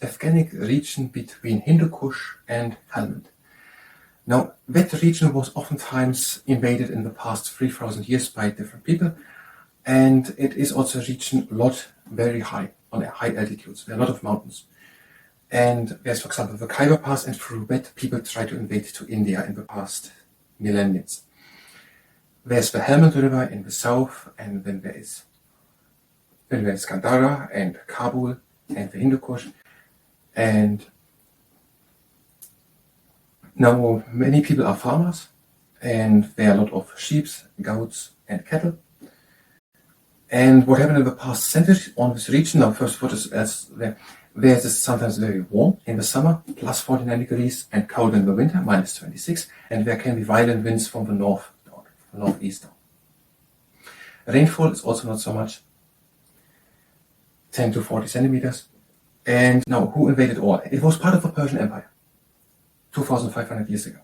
Afghanic region between Hindu Kush and Helmand. Now, that region was oftentimes invaded in the past 3,000 years by different people, and it is also a region very high, on high altitudes. There are a lot of mountains. And there's, for example, the Khyber Pass, and through that people try to invade to India in the past millennia. There's the Helmand River in the south, and then there's Kandahar and Kabul and the Hindu Kush. And now many people are farmers, and there are a lot of sheep, goats, and cattle. And what happened in the past centuries on this region, now first what is there's sometimes very warm in the summer, plus 49 degrees, and cold in the winter, minus 26, and there can be violent winds from the north, northeast down. Rainfall is also not so much, 10 to 40 centimeters. And now, who invaded all? It was part of the Persian Empire, 2,500 years ago.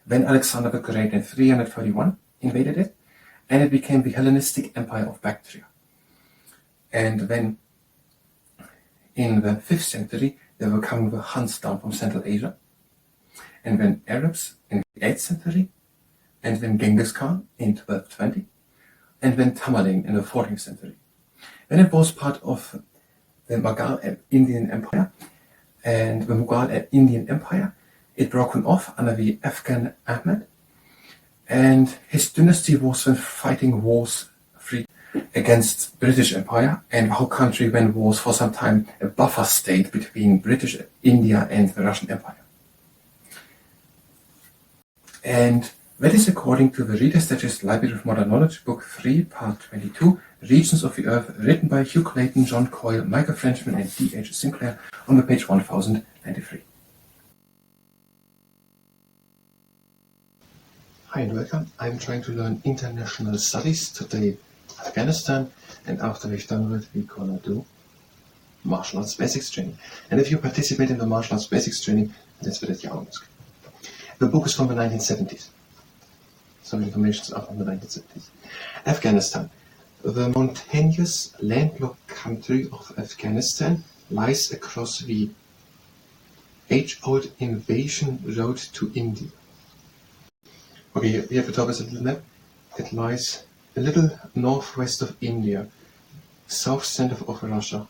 Then Alexander the Great in 331 invaded it, and it became the Hellenistic Empire of Bactria. And then in the 5th century, there were coming the Huns down from Central Asia, and then Arabs in the 8th century, and then Genghis Khan in 1220, and then Tamerlane in the 14th century. Then it was part of the Mughal Indian Empire, and the Mughal Indian Empire, it broken off under the Afghan Ahmed, and his dynasty was then fighting wars against British Empire, and the whole country then was for some time a buffer state between British India and the Russian Empire. And that is according to the Reader's Digest Library of Modern Knowledge, Book 3, Part 22, Regions of the Earth, written by Hugh Clayton, John Coyle, Michael Frenchman, and D.H. Sinclair, on the page 1093. Hi and welcome. I'm trying to learn international studies, today Afghanistan, and after we've done it, we're gonna do martial arts basics training. And if you participate in the martial arts basics training, that's what it's your The book is from the 1970s. Some information are from the 1970s. Afghanistan. The mountainous landlocked country of Afghanistan lies across the age-old invasion road to India. Okay, here at the top is a little map. It lies a little northwest of India, south center of Russia.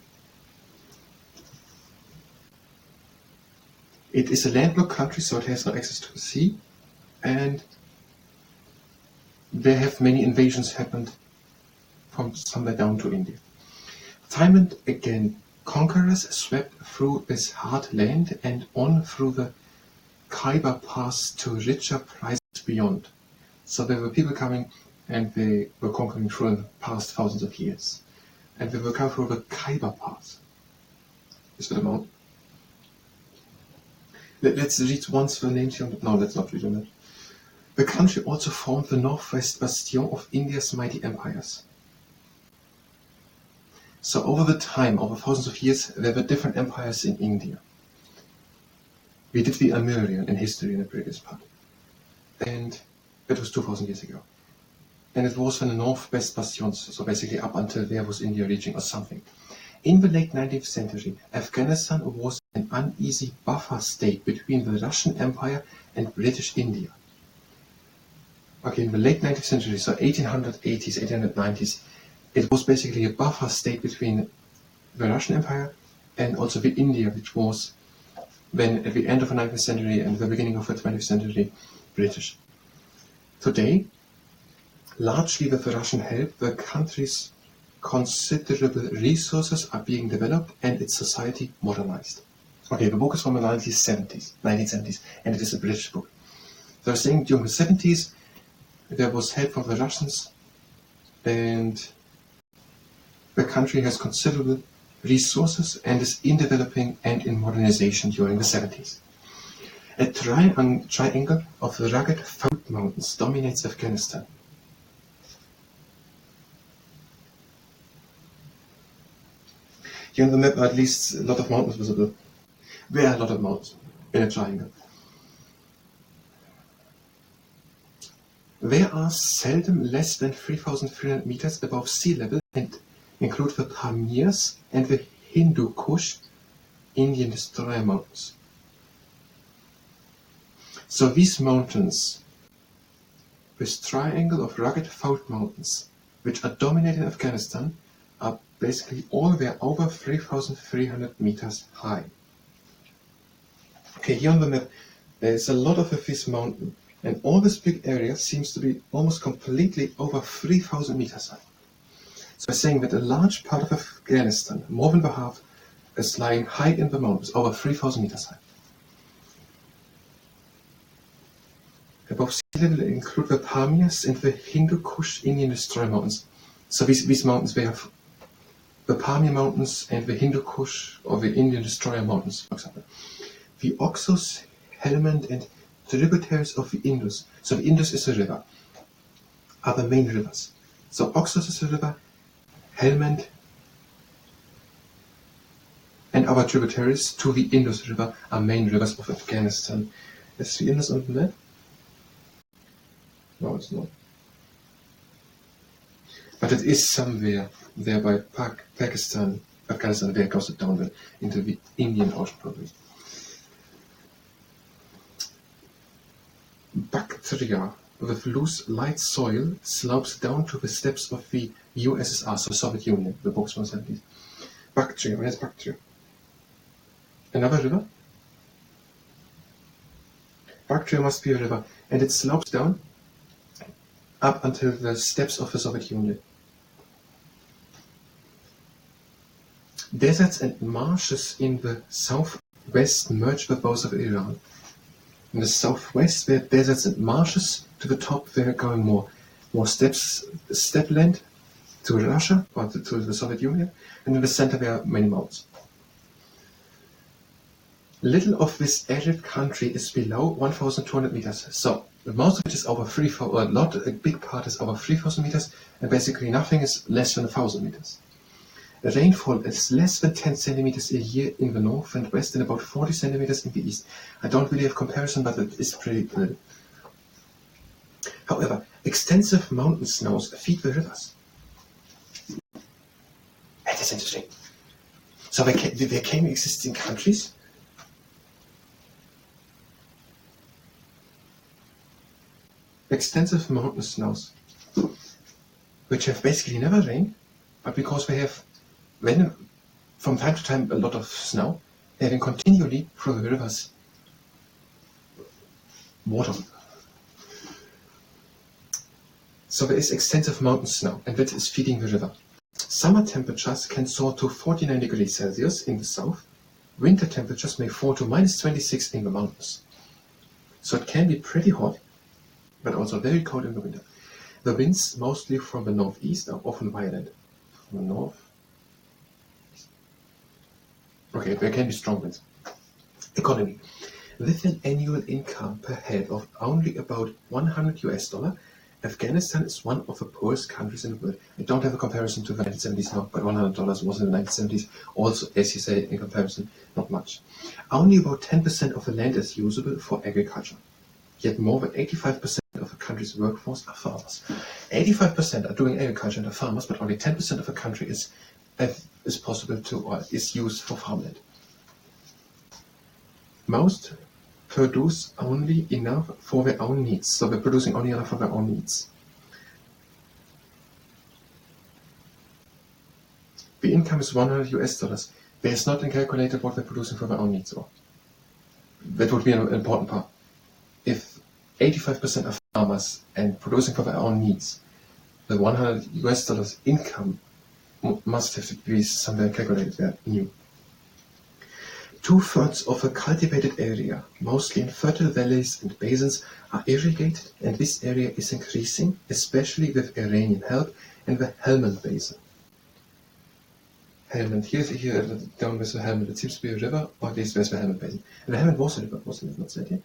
It is a landlocked country, so it has no access to the sea, and there have many invasions happened from somewhere down to India. Time and again, conquerors swept through this hard land and on through the Khyber Pass to richer prices beyond. So there were people coming and they were conquering through in the past thousands of years. And they will come through the Khyber Pass. Is that a mountain? Let's read once the names here. No, let's not read on it. The country also formed the northwest bastion of India's mighty empires. So over the time, over thousands of years, there were different empires in India. We did the Amurian in history in the previous part. And that was 2,000 years ago. And it was from the northwest bastions, so basically up until there was India reaching or something. In the late 19th century, Afghanistan was an uneasy buffer state between the Russian Empire and British India. Okay, in the late 19th century, so 1880s, 1890s, it was basically a buffer state between the Russian Empire and also the India, which was then at the end of the 19th century and the beginning of the 20th century, British. Today, largely with the Russian help, the country's considerable resources are being developed and its society modernized. Okay, the book is from the 1970s, and it is a British book. So I was saying during the 70s, there was help from the Russians, and the country has considerable resources and is in developing and in modernization during the 70s. A triangle of the rugged fold mountains dominates Afghanistan. Here on the map are at least a lot of mountains visible. There are a lot of mountains in a triangle. There are seldom less than 3,300 meters above sea level and include the Pamirs and the Hindu Kush, Indian Destroyer Mountains. So these mountains, this triangle of rugged fault mountains, which are dominating Afghanistan, are basically all they are over 3,300 meters high. Okay, here on the map, there's a lot of this mountain, and all this big area seems to be almost completely over 3,000 meters high. So I'm saying that a large part of Afghanistan, more than the half, is lying high in the mountains, over 3,000 meters high. Above sea level include the Pamirs and the Hindu Kush Indian Destroyer Mountains. So these mountains, they have the Pamir Mountains and the Hindu Kush or the Indian Destroyer Mountains, for example. The Oxus, Helmand and tributaries of the Indus, so the Indus is a river, are the main rivers. So Oxus is a river, Helmand and other tributaries to the Indus River are main rivers of Afghanistan. Is the Indus on the map? No, it's not. But it is somewhere there by Pakistan, Afghanistan, where it goes down into the Indian Ocean probably. Bactria with loose, light soil slopes down to the steppes of the USSR, so Soviet Union, the books from the 70s. Bactria, where's Bactria? Another river? Bactria must be a river, and it slopes down up until the steppes of the Soviet Union. Deserts and marshes in the southwest merge with those of Iran. In the southwest, there are deserts and marshes. To the top, they're going more steppe-land to Russia or to the Soviet Union, and in the center there are many mountains. Little of this arid country is below 1,200 meters. So most of it is over 3,000, or a big part is over 3,000 meters, and basically nothing is less than 1,000 meters. The rainfall is less than 10 centimeters a year in the north and west, and about 40 centimeters in the east. I don't really have comparison, but it is pretty good. However, extensive mountain snows feed the rivers. That is interesting. So there came existing countries. Extensive mountain snows, which have basically never rained, but because we have, when from time to time a lot of snow, having continually through the rivers water. So there is extensive mountain snow, and that is feeding the river. Summer temperatures can soar to 49 degrees Celsius in the south. Winter temperatures may fall to -26 in the mountains. So it can be pretty hot, but also very cold in the winter. The winds, mostly from the northeast, are often violent. From the north. Okay, there can be strong winds. Economy. With an annual income per head of only about $100, Afghanistan is one of the poorest countries in the world. I don't have a comparison to the 1970s now, but $100 was in the 1970s. Also, as you say, in comparison, not much. Only about 10% of the land is usable for agriculture. Yet more than 85% of the country's workforce are farmers. 85% are doing agriculture and are farmers, but only 10% of the country is possible to, or is used for farmland. Most produce only enough for their own needs. So they're producing only enough for their own needs. The income is $100. There's not calculated what they're producing for their own needs. Or that would be an important part. If 85% are farmers and producing for their own needs, the $100 income must have to be somewhere calculated there new. 2/3 of the cultivated area, mostly in fertile valleys and basins, are irrigated, and this area is increasing, especially with Iranian help, in the Helmand Basin. Helmand, here down with the Helmand, it seems to be a river, or at least there's the Helmand Basin. And the Helmand was a river, wasn't it? Not said here.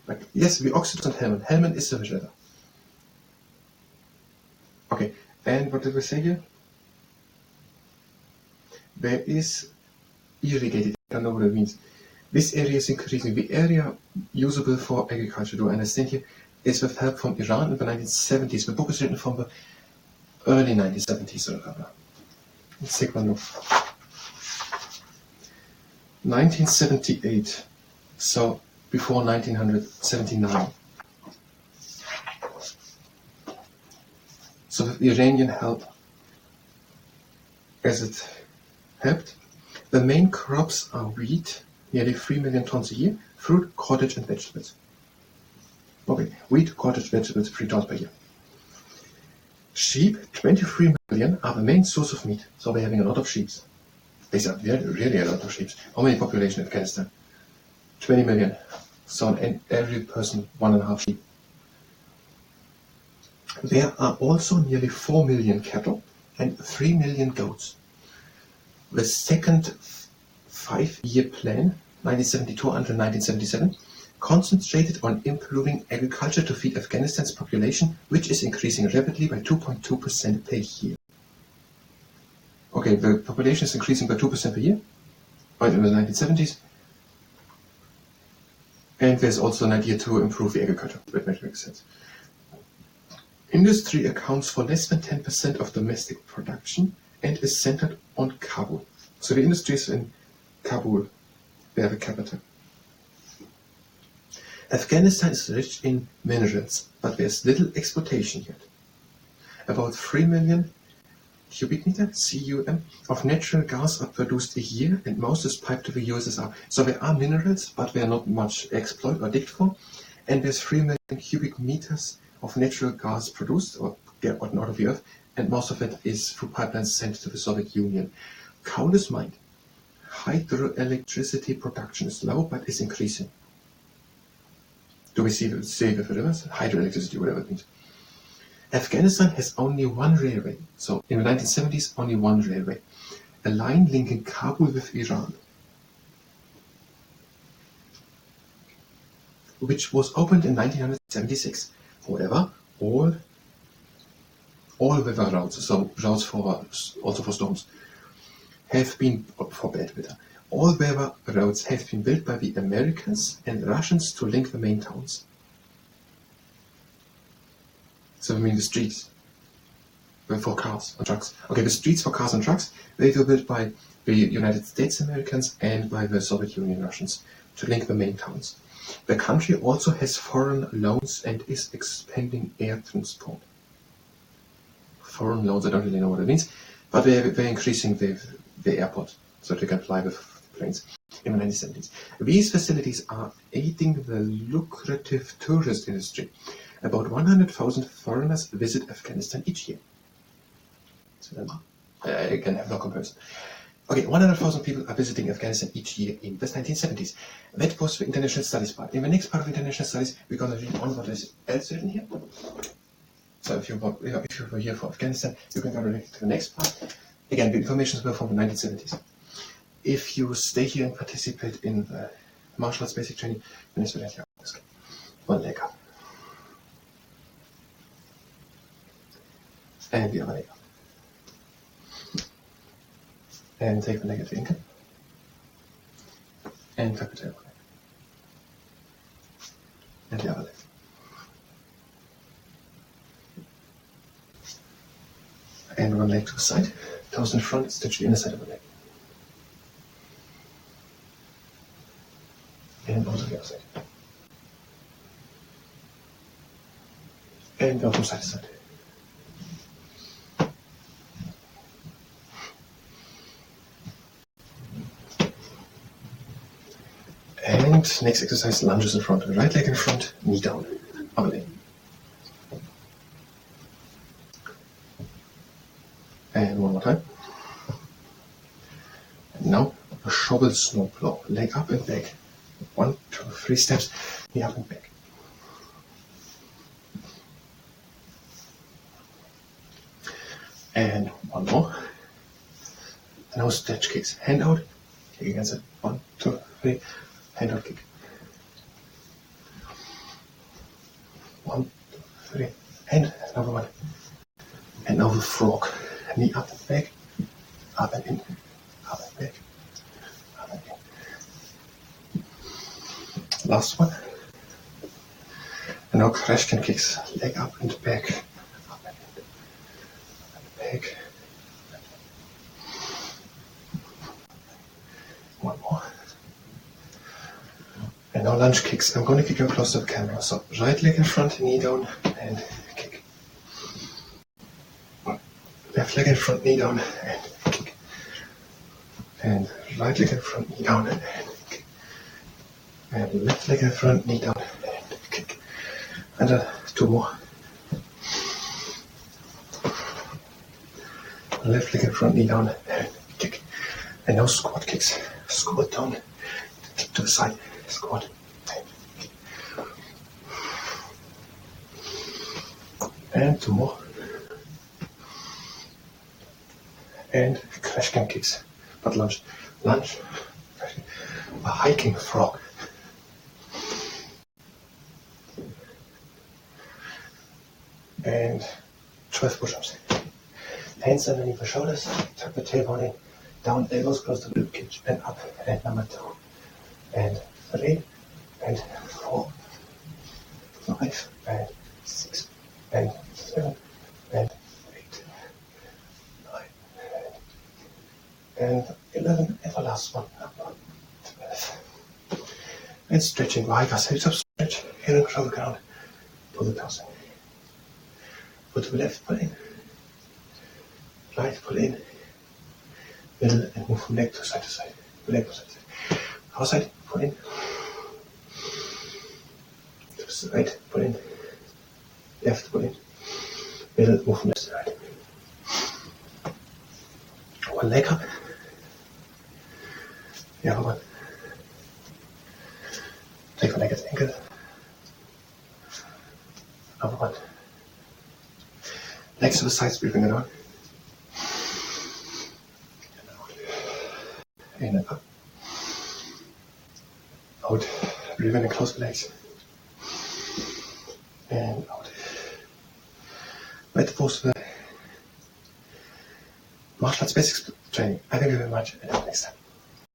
Like, yes, the Oxus and Helmand. Helmand is a river. Okay, and what did we say here? There is irrigated, I don't know what it means. This area is increasing. The area usable for agriculture, do I understand here, is with help from Iran in the 1970s. The book is written from the early 1970s or whatever. Let's take one look. 1978, so before 1979. So with Iranian help, as it helped, the main crops are wheat, nearly 3 million tons a year, fruit, cottage and vegetables. Okay, wheat, cottage, vegetables, 3 tons per year. Sheep, 23 million, are the main source of meat, so we're having a lot of sheep. These are really a lot of sheep. How many population in Afghanistan? 20 million. So in every person, 1.5 sheep. There are also nearly 4 million cattle and 3 million goats. The second 5-year plan, 1972 until 1977, concentrated on improving agriculture to feed Afghanistan's population, which is increasing rapidly by 2.2% per year. Okay, the population is increasing by 2% per year in the 1970s. And there's also an idea to improve the agriculture. That makes sense. Industry accounts for less than 10% of domestic production and is centered on Kabul. So the industry is in Kabul, they are the capital. Afghanistan is rich in minerals, but there's little exploitation yet. About 3 million cubic meter, CUM, of natural gas are produced a year, and most is piped to the USSR. So there are minerals, but they are not much exploited or digged for. And there's 3 million cubic meters of natural gas produced or gotten out of the earth, and most of it is through pipelines sent to the Soviet Union. Coal is mined. Hydroelectricity production is low, but is increasing. Do we see the rivers? Hydroelectricity, whatever it means. Afghanistan has only one railway. So in the 1970s, only one railway. A line linking Kabul with Iran, which was opened in 1976. However, all weather routes, so routes also for storms, have been, for bad weather, all weather routes have been built by the Americans and Russians to link the main towns. So I mean the streets for cars and trucks. Okay, the streets for cars and trucks, they were built by the United States Americans and by the Soviet Union Russians to link the main towns. The country also has foreign loans and is expanding air transport. Foreign loans, I don't really know what it means, but they're increasing the airport so they can fly with planes in the 1970s. These facilities are aiding the lucrative tourist industry. About 100,000 foreigners visit Afghanistan each year. So I again have no comparison. Okay, 100,000 people are visiting Afghanistan each year in the 1970s. That was the international studies part. In the next part of international studies, we're going to read on what is else written here. So if you were here for Afghanistan, you can go to the next part. Again, the information is from the 1970s. If you stay here and participate in the martial arts basic training, then it's really one leg up. And the other leg up. And take the leg at the ankle. And tuck the tail leg. And the other leg. And one leg to the side. Toes in front, stitch the inner side of the leg. And also the other side. And go from side to side. And next exercise, lunges in front. Right leg in front, knee down. Other leg. And one more time. And now a shovel snowplow. Leg up and back. 1, 2, 3 steps. Knee up and back. And one more. And now stretch kicks. Hand out. Kick against it. 1, 2, 3. Hand out kick. 1, 2, 3. And another one. And now the frog. Knee up and back. Up and in. Up and back. Up and in. Last one. And now Krashkin kicks. Leg up and back. Up and in. Up and back. One more. And now lunge kicks. I'm going to kick you close to the camera. So right leg in front, knee down, and kick. Left leg in front, knee down, and kick. And right leg in front, knee down, and kick. And left leg in front, knee down, and kick. And 2 more. Left leg in front, knee down, and kick. And now squat kicks. Squat down, kick to the side, squat, and 2 more. And crash can kicks, but lunge, lunge, a hiking frog. And 12 push-ups. Hands underneath the shoulders, tuck the tailbone in, down, elbows close to the ribcage, and up, and number 2, and 3, and 4, 5, and 6, and 7, and 8, 9, and 11, and the last one, number 12. And stretching, Vikas, hips up, stretch, heel and shoulder ground, pull the toes in. Foot to the left, pull in. Right, pull in. Middle, and move from leg to side to side. Leg to side to side. Outside, pull in. To the side, pull in. Left, pull in. Middle, move from left to right. One leg up. The other one. Take one leg at the ankle. Another one. Legs to the sides, breathing it on. In and up. Out. Breathe in and close the legs. And out. Right to pause for the martial arts basics training. I thank you very much and until next time.